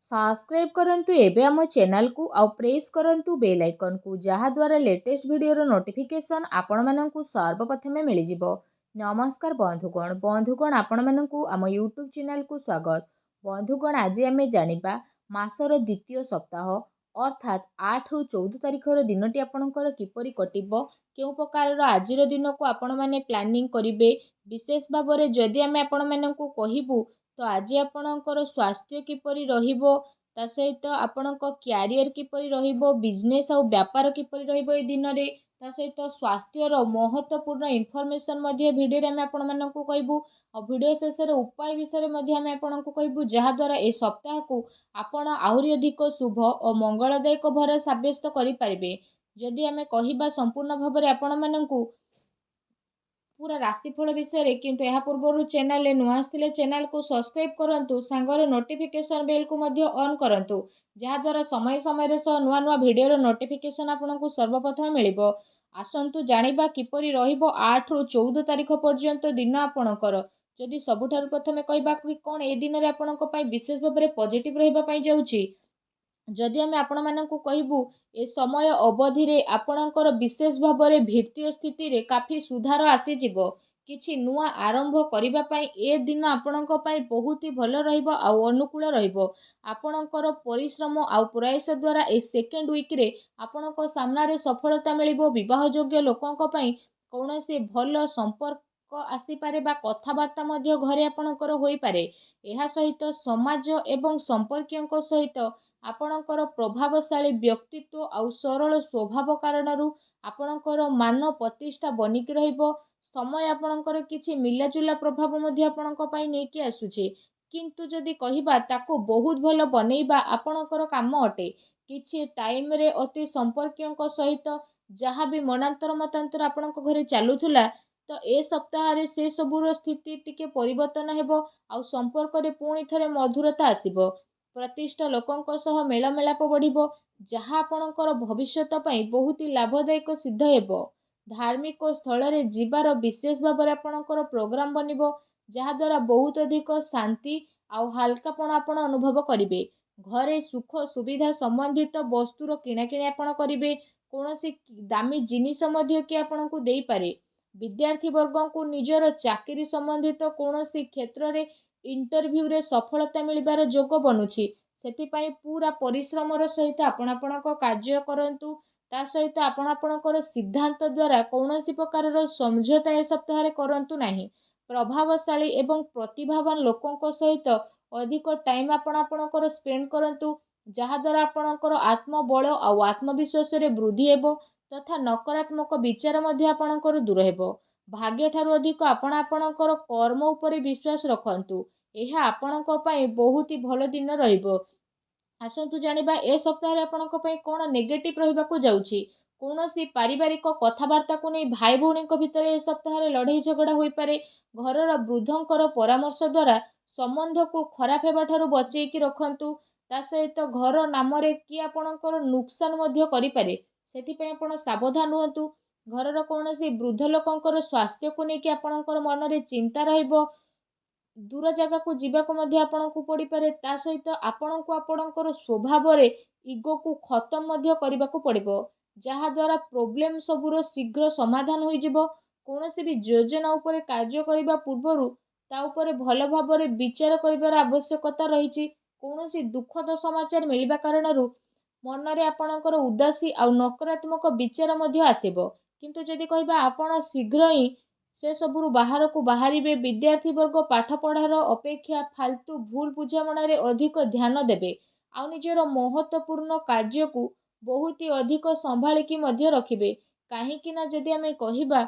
Subscribe करंतु एबे आम चैनल को आउ प्रेस करंतु बेल आइकन को जहा द्वारा लेटेस्ट वीडियो नोटिफिकेशन आपण माननकु सर्वप्रथमे मिल जिवो। नमस्कार बंधुगण आपण माननकु आम यूट्यूब चैनल को स्वागत। बंधुगण आज आमे जानिबा मासर द्वितीय सप्ताह अर्थात 8 रु 14 तारिखर दिनटी आपणकर किपरि कटिबो केउ प्रकार आजिर दिन को आपण माने प्लानिंग करिवे विशेष भाबरे जदि आमे आपण माननकु कहिबु तो आज आपणकर स्वास्थ्य किपरि रहिबो ता सहित आपणक क्यारियर किपरि रहिबो बिजनेस और व्यापार किपरि रहिबो ए दिन रे ता सहित स्वास्थ्यर महत्वपूर्ण इनफॉरमेशन मध्ये भिडियो रे आमे आपण माननकु कहबु और भिडियो शेष रे उपाय विषय मध्ये आमे आपणकु कहबु जहा द्वारा ए सप्ताह को आपण आहुरी अधिक शुभ और मंगलदायक भर साब्यस्त करि परिबे। जदि आमे कहिबा संपूर्ण भाबरे आपण माननकु पूरा राशिफल विषय रे किंतु यह पूर्व चैनल नुआ आसथिले चैनल को सब्सक्राइब करंतु सांगर नोटिफिकेशन बेल को मध्य ऑन करंतु जहा द्वारा समय समय रे नुआ नुआ वीडियो रो नोटिफिकेशन आपनको सर्वप्रथम मिलिबो। आसंतु जानिबा किपरि रहिबो 8 रु 14 तारिख पर्यंत दिन आपणकर। जदि सबुठारु प्रथमे कहबा कि कोन ए दिन रे आपनको पई विशेष भाबरे पॉजिटिव रहिबा पई जाउची जदि आमे आपण माननकु कहबु ए समय अवधि रे आपणकर विशेष भाबरे वित्तीय स्थिति रे काफी सुधार आसी जिवो। किछि नुआ आरंभ करिबा पई ए दिन आपणक पई बहुत ही भलो रहिबो आ अनुकूल रहिबो। आपणकर परिश्रम आ प्रयास द्वारा ए सेकेंड वीक रे आपणक सामना रे सफलता मिलिबो। विवाह योग्य लोकंक पई कोनोसी भलो संपर्क आसी पारे बा कथावार्ता मध्य घरे आपणकर होई पारे। एहा सहित समाज एवं संपर्कियंक सहित आपणकर प्रभावशाली व्यक्तित्व आउ सरल स्वभाव कारणरू आपणकर मान प्रतिष्ठा बनिक रहिबो। समय आपणकर किछि मिलाजुला प्रभाव मध्ये आपणक पई नेकी आसुछे किंतु जदि कहिबा ताको बहुत भलो बनेइबा आपणकर काम अटे। किछि टाइम रे अति संपर्कियंक सहित जहाँ भी मनांतर मतांतर आपणक घरे चालुथुला तो ए सप्ताह रे से सबुर स्थिति टिके परिवर्तन हेबो आउ संपर्क रे पुणी थरे मधुरता आसीबो। प्रतिष्ठा लोकंक सह मेलमेलाप बढ़िबो जहाँ आपणकर भविष्यत पई बहुत ही लाभदायक सिद्ध हेबो। धार्मिक स्थल रे जीवार विशेष भाबरे आपणकर प्रोग्राम बनिबो जहाँ द्वारा बहुत अधिक शांति आउ हल्कापण आपण अनुभव करिवे। घरे सुख सुविधा संबंधित वस्तुर किणाकिणी आपण करिवे। कोनोसी दामी जिनिस मध्य कि आपणकु देई पारे। विद्यार्थी वर्गों को निजर चाकरी संबंधित कोनोसी क्षेत्र रे इंटरव्यू रे सफलता मिलिबार जोग बनुछि सेतिपाई पूरा परिश्रमर सहित आपण आपणक कार्य करंतु ता सहित आपण आपणकर सिद्धांत द्वारा कौनसी प्रकार समझौता ए सप्ताह रे करंतु नाही। प्रभावशाली एवं प्रतिभावान लोकंक सहित अधिक टाइम आपण आपणकर स्पेंड करंतु जहा द्वारा आपणकर आत्मबल आ आत्मविश्वास रे वृद्धि हेबो तथा नकारात्मक विचार मध्ये आपणकर दूर हेबो। भाग्य ठारू अधिक आपण आपणकर कर्म उपरे विश्वास रखंतु एहा आपणक पई बहुत ही भलो दिन रहिबो। आसंतु जानिबा ए सप्ताह रे आपणक पई कोन नेगेटिव रहिबाकू जाउची। कोनोसी पारिवारिक कथावार्ता को नै भाई भौणी भितर ए सप्ताह रे लड़ाई झगड़ा होई पारे। घरर वृद्धंकर परामर्श द्वारा संबंध को खराब हेबा ठारू बचेई कि रखंतु ता सहित घर नाम रे कि आपणकर नुकसान मध्य करि पारे सेति पई आपण सावधान रहंतु। घरर कोनोसी वृद्ध लोकंकर स्वास्थ्य को नै कि आपणकर मन रे चिंता रहिबो। दूर जगह को जीवाक मध्य आपणकु पड़ी पारे ता सहित आपणकु आपणकर स्वभाव रे इगो को खत्म मध्य करबाकू पड़िबो जहा द्वारा प्रॉब्लम सबुर शीघ्र समाधान होई जिवो। कोनोसी भी योजना उपरे कार्य करिबा पूर्वरु ता उपरे भलो भाबरे विचार करिबार आवश्यकता रहिछि। कोनोसी दुखद समाचार मिलिबा कारणरू मन रे आपणकर उदासी आ नकारात्मक विचार मध्य आसीबो किंतु जदि कहबा आपण शीघ्र ही से सबुरु बाहर को बाहरिबे। विद्यार्थी वर्ग पाठ पढ़ार अपेक्षा फालतू भूल बुझामणा रे अधिक ध्यान देबे आ निजर महत्वपूर्ण कार्य को बहुत ही अधिक संभाळिकी मध्य रखिबे। काहेकि ना जदि आमे कहिबा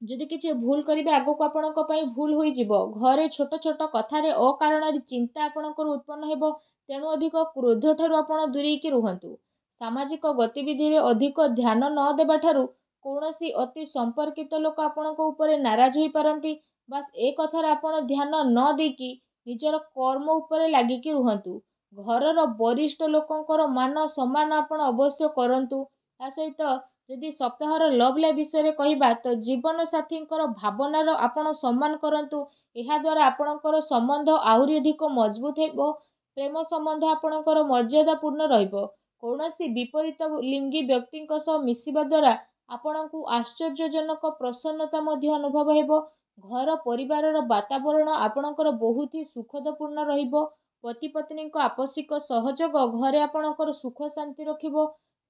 जदि किछि भूल करिबे आगो को आपणक पई भूल होई जिवो। घरे छोट छोट कथा रे अकारण रे चिंता आपणकर उत्पन्न हेबो तेणु अधिक क्रोध ठारू आपण दूरेई कि रुहंतु। सामाजिक गतिविधि रे अधिक ध्यान न देबा ठारू कोनोसी अति संपर्कित लोक आपणक उपरे नाराज होई पारंती। बस ए कथार आपण ध्यान न देकी निजर कर्म उपरे लागिकी रुहंतु। घरर वरिष्ठ लोकंकर मान सम्मान आपण अवश्य करंतु। ता सहित जदि सप्ताहर लव लाइफ विषय कहिबा तो जीवन साथींकर भावनार आपण सम्मान करंतु। एहा द्वारा आपणकर संबंध आहुरी अधिक मजबूत हेबो ପ୍ରେମ ସମ୍ବନ୍ଧ ଆପଣଙ୍କର ମର୍ଯ୍ୟାଦାପୂର୍ଣ୍ଣ ରହିବ। କୌଣସି ବିପରୀତ ଲିଙ୍ଗୀ ବ୍ୟକ୍ତିଙ୍କ ସହ ମିଶିବା ଦ୍ୱାରା ଆପଣଙ୍କୁ ଆଶ୍ଚର୍ଯ୍ୟଜନକ ପ୍ରସନ୍ନତା ମଧ୍ୟ ଅନୁଭବ ହେବ। ଘର ପରିବାରର ବାତାବରଣ ଆପଣଙ୍କର ବହୁତ ହି ସୁଖଦପୂର୍ଣ୍ଣ ରହିବ। ପତି ପତ୍ନୀଙ୍କ ଆପୋଷିକ ସହଯୋଗ ଘରେ ଆପଣଙ୍କର ସୁଖ ଶାନ୍ତି ରଖିବ।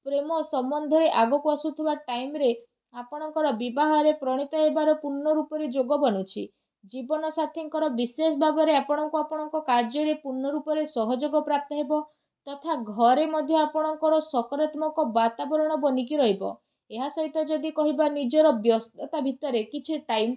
ପ୍ରେମ ସମ୍ବନ୍ଧରେ ଆଗକୁ ଆସୁଥିବା ଟାଇମ୍ରେ ଆପଣଙ୍କର ବିବାହରେ ପ୍ରଣୀତ ହେବାର ପୂର୍ଣ୍ଣ ରୂପରେ ଯୋଗ ବନୁଛି। ଜୀବନ ସାଥୀଙ୍କର ବିଶେଷ ଭାବରେ ଆପଣଙ୍କୁ ଆପଣଙ୍କ କାର୍ଯ୍ୟରେ ପୂର୍ଣ୍ଣ ରୂପରେ ସହଯୋଗ ପ୍ରାପ୍ତ ହେବ ତଥା ଘରେ ମଧ୍ୟ ଆପଣଙ୍କର ସକାରାତ୍ମକ ବାତାବରଣ ବନିକି ରହିବ। ଏହା ସହିତ ଯଦି କହିବା ନିଜର ବ୍ୟସ୍ତତା ଭିତରେ କିଛି ଟାଇମ୍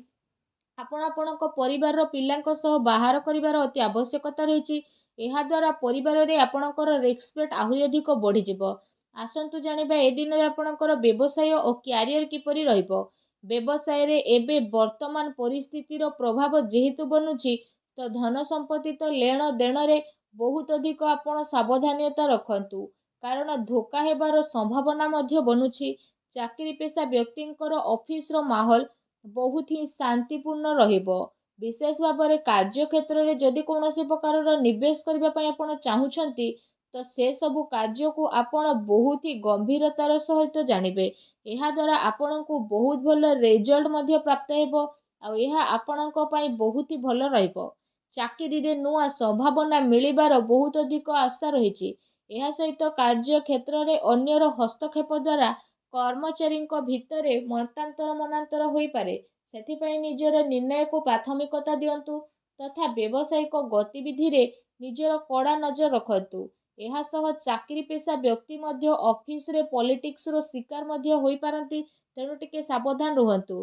ଆପଣ ଆପଣଙ୍କ ପରିବାରର ପିଲାଙ୍କ ସହ ବାହାର କରିବାର ଅତି ଆବଶ୍ୟକତା ରହିଛି। ଏହାଦ୍ୱାରା ପରିବାରରେ ଆପଣଙ୍କର ରେସ୍ପେକ୍ଟ ଆହୁରି ଅଧିକ ବଢ଼ିଯିବ। ଆସନ୍ତୁ ଜାଣିବା ଏ ଦିନରେ ଆପଣଙ୍କର ବ୍ୟବସାୟ ଓ କ୍ୟାରିୟର କିପରି ରହିବ। ବ୍ୟବସାୟରେ ଏବେ ବର୍ତ୍ତମାନ ପରିସ୍ଥିତିର ପ୍ରଭାବ ଯେହେତୁ ବନୁଛି ତ ଧନ ସମ୍ପତ୍ତି ତ ଲେଣ ଦେଣରେ ବହୁତ ଅଧିକ ଆପଣ ସାବଧାନତା ରଖନ୍ତୁ, କାରଣ ଧୋକା ହେବାର ସମ୍ଭାବନା ମଧ୍ୟ ବନୁଛି। ଚାକିରି ପେଶା ବ୍ୟକ୍ତିଙ୍କର ଅଫିସର ମାହୋଲ ବହୁତ ହିଁ ଶାନ୍ତିପୂର୍ଣ୍ଣ ରହିବ। ବିଶେଷ ଭାବରେ କାର୍ଯ୍ୟକ୍ଷେତ୍ରରେ ଯଦି କୌଣସି ପ୍ରକାରର ନିବେଶ କରିବା ପାଇଁ ଆପଣ ଚାହୁଁଛନ୍ତି ତ ସେସବୁ କାର୍ଯ୍ୟକୁ ଆପଣ ବହୁତ ହି ଗମ୍ଭୀରତାର ସହିତ ଜାଣିବେ। ଏହାଦ୍ୱାରା ଆପଣଙ୍କୁ ବହୁତ ଭଲ ରେଜଲ୍ଟ ମଧ୍ୟ ପ୍ରାପ୍ତ ହେବ ଆଉ ଏହା ଆପଣଙ୍କ ପାଇଁ ବହୁତ ହି ଭଲ ରହିବ। ଚାକିରିରେ ନୂଆ ସମ୍ଭାବନା ମିଳିବାର ବହୁତ ଅଧିକ ଆଶା ରହିଛି। ଏହା ସହିତ କାର୍ଯ୍ୟକ୍ଷେତ୍ରରେ ଅନ୍ୟର ହସ୍ତକ୍ଷେପ ଦ୍ୱାରା କର୍ମଚାରୀଙ୍କ ଭିତରେ ମତାନ୍ତର ମନାନ୍ତର ହୋଇପାରେ। ସେଥିପାଇଁ ନିଜର ନିର୍ଣ୍ଣୟକୁ ପ୍ରାଥମିକତା ଦିଅନ୍ତୁ ତଥା ବ୍ୟବସାୟିକ ଗତିବିଧିରେ ନିଜର କଡ଼ା ନଜର ରଖନ୍ତୁ। ଏହା ସହ ଚାକିରି ପେଶା ବ୍ୟକ୍ତି ମଧ୍ୟ ଅଫିସରେ ପଲିଟିକ୍ସର ଶିକାର ମଧ୍ୟ ହୋଇପାରନ୍ତି, ତେଣୁ ଟିକେ ସାବଧାନ ରୁହନ୍ତୁ।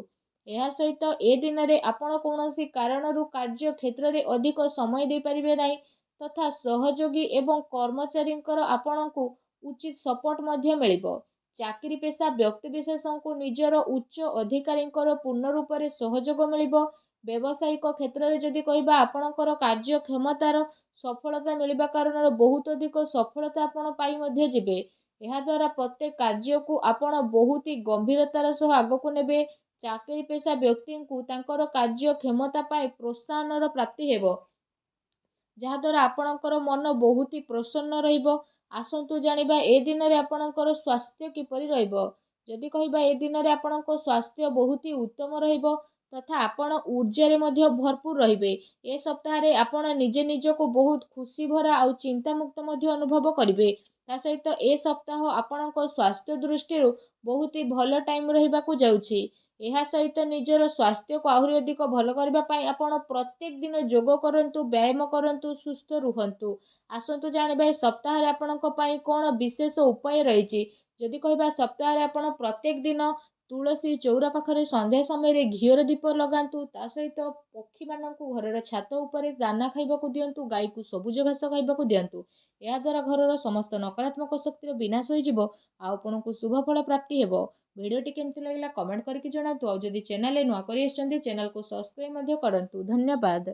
ଏହା ସହିତ ଏ ଦିନରେ ଆପଣ କୌଣସି କାରଣରୁ କାର୍ଯ୍ୟ କ୍ଷେତ୍ରରେ ଅଧିକ ସମୟ ଦେଇପାରିବେ ନାହିଁ ତଥା ସହଯୋଗୀ ଏବଂ କର୍ମଚାରୀଙ୍କର ଆପଣଙ୍କୁ ଉଚିତ ସପୋର୍ଟ ମଧ୍ୟ ମିଳିବ। ଚାକିରି ପେଶା ବ୍ୟକ୍ତିବିଶେଷଙ୍କୁ ନିଜର ଉଚ୍ଚ ଅଧିକାରୀଙ୍କର ପୂର୍ଣ୍ଣ ରୂପରେ ସହଯୋଗ ମିଳିବ। ବ୍ୟବସାୟିକ କ୍ଷେତ୍ରରେ ଯଦି କହିବା ଆପଣଙ୍କର କାର୍ଯ୍ୟକ୍ଷମତାର ସଫଳତା ମିଳିବା କାରଣରୁ ବହୁତ ଅଧିକ ସଫଳତା ଆପଣ ପାଇ ମଧ୍ୟ ଯିବେ। ଏହାଦ୍ୱାରା ପ୍ରତ୍ୟେକ କାର୍ଯ୍ୟକୁ ଆପଣ ବହୁତ ହି ଗମ୍ଭୀରତାର ସହ ଆଗକୁ ନେବେ। ଚାକିରି ପେଶା ବ୍ୟକ୍ତିଙ୍କୁ ତାଙ୍କର କାର୍ଯ୍ୟକ୍ଷମତା ପାଇଁ ପ୍ରୋତ୍ସାହନର ପ୍ରାପ୍ତି ହେବ, ଯାହାଦ୍ୱାରା ଆପଣଙ୍କର ମନ ବହୁତ ହି ପ୍ରସନ୍ନ ରହିବ। ଆସନ୍ତୁ ଜାଣିବା ଏ ଦିନରେ ଆପଣଙ୍କର ସ୍ୱାସ୍ଥ୍ୟ କିପରି ରହିବ। ଯଦି କହିବା ଏ ଦିନରେ ଆପଣଙ୍କ ସ୍ୱାସ୍ଥ୍ୟ ବହୁତ ହି ଉତ୍ତମ ରହିବ ତଥା ଆପଣ ଊର୍ଜାରେ ମଧ୍ୟ ଭରପୁର ରହିବେ। ଏ ସପ୍ତାହରେ ଆପଣ ନିଜେ ନିଜକୁ ବହୁତ ଖୁସି ଭରା ଆଉ ଚିନ୍ତାମୁକ୍ତ ମଧ୍ୟ ଅନୁଭବ କରିବେ। ତା ସହିତ ଏ ସପ୍ତାହ ଆପଣଙ୍କ ସ୍ୱାସ୍ଥ୍ୟ ଦୃଷ୍ଟିରୁ ବହୁତ ହି ଭଲ ଟାଇମ୍ ରହିବାକୁ ଯାଉଛି। ଏହା ସହିତ ନିଜର ସ୍ୱାସ୍ଥ୍ୟକୁ ଆହୁରି ଅଧିକ ଭଲ କରିବା ପାଇଁ ଆପଣ ପ୍ରତ୍ୟେକ ଦିନ ଯୋଗ କରନ୍ତୁ, ବ୍ୟାୟାମ କରନ୍ତୁ, ସୁସ୍ଥ ରୁହନ୍ତୁ। ଆସନ୍ତୁ ଜାଣିବା ଏ ସପ୍ତାହରେ ଆପଣଙ୍କ ପାଇଁ କ'ଣ ବିଶେଷ ଉପାୟ ରହିଛି। ଯଦି କହିବା ସପ୍ତାହରେ ଆପଣ ପ୍ରତ୍ୟେକ ଦିନ ତୁଳସୀ ଚଉରା ପାଖରେ ସନ୍ଧ୍ୟା ସମୟରେ ଘିଅର ଦୀପ ଲଗାନ୍ତୁ। ତା ସହିତ ପକ୍ଷୀମାନଙ୍କୁ ଘରର ଛାତ ଉପରେ ଦାନା ଖାଇବାକୁ ଦିଅନ୍ତୁ, ଗାଈକୁ ସବୁଜ ଘାସ ଖାଇବାକୁ ଦିଅନ୍ତୁ। ଏହାଦ୍ୱାରା ଘରର ସମସ୍ତ ନକାରାତ୍ମକ ଶକ୍ତିର ବିନାଶ ହୋଇଯିବ ଆଉ ଆପଣଙ୍କୁ ଶୁଭ ଫଳ ପ୍ରାପ୍ତି ହେବ। ଭିଡ଼ିଓଟି କେମିତି ଲାଗିଲା କମେଣ୍ଟ କରିକି ଜଣାନ୍ତୁ। ଆଉ ଯଦି ଚ୍ୟାନେଲରେ ନୂଆ କରି ଆସିଛନ୍ତି ଚ୍ୟାନେଲକୁ ସବସ୍କ୍ରାଇବ୍ ମଧ୍ୟ କରନ୍ତୁ। ଧନ୍ୟବାଦ।